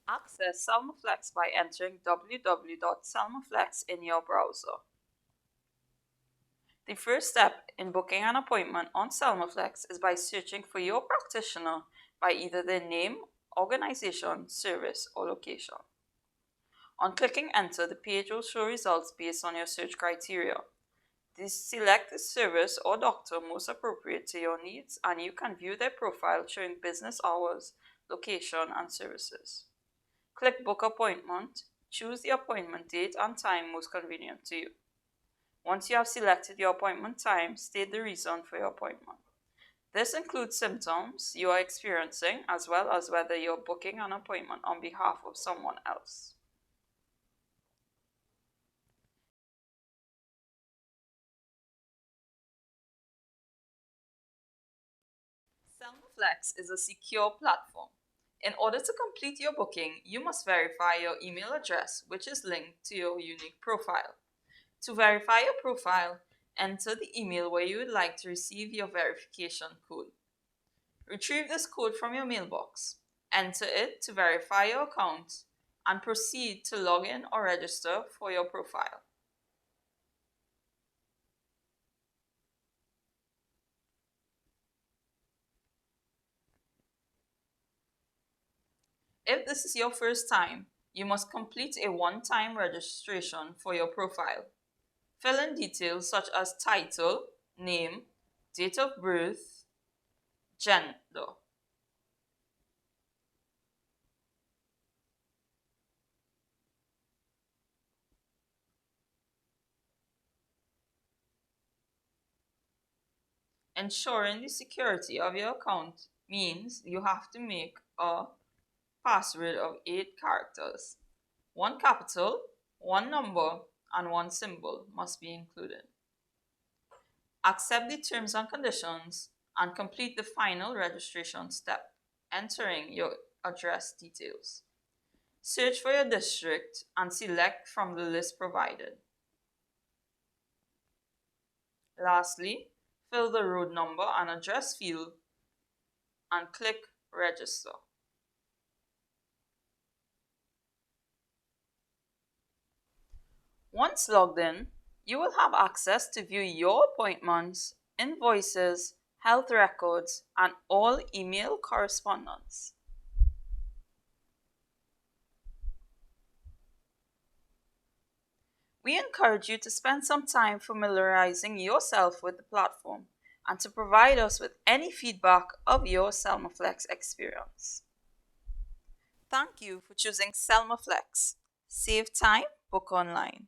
Access Cellmaflex by entering www.cellmaflex in your browser. The first step in booking an appointment on Cellmaflex is by searching for your practitioner by either their name, organization, service, or location. On clicking enter, the page will show results based on your search criteria. Select the service or doctor most appropriate to your needs, and you can view their profile showing business hours, location, and services. Click Book Appointment. Choose the appointment date and time most convenient to you. Once you have selected your appointment time, state the reason for your appointment. This includes symptoms you are experiencing, as well as whether you're booking an appointment on behalf of someone else. Cellmaflex is a secure platform. In order to complete your booking, you must verify your email address, which is linked to your unique profile. To verify your profile, enter the email where you would like to receive your verification code. Retrieve this code from your mailbox, enter it to verify your account, and proceed to log in or register for your profile. If this is your first time, you must complete a one-time registration for your profile. Fill in details such as title, name, date of birth, gender. Ensuring the security of your account means you have to make a password of 8 characters. 1 capital, 1 number, and 1 symbol must be included. Accept the terms and conditions and complete the final registration step, entering your address details. Search for your district and select from the list provided. Lastly, fill the road number and address field and click Register. Once logged in, you will have access to view your appointments, invoices, health records, and all email correspondence. We encourage you to spend some time familiarizing yourself with the platform and to provide us with any feedback of your Cellmaflex experience. Thank you for choosing Cellmaflex. Save time, book online.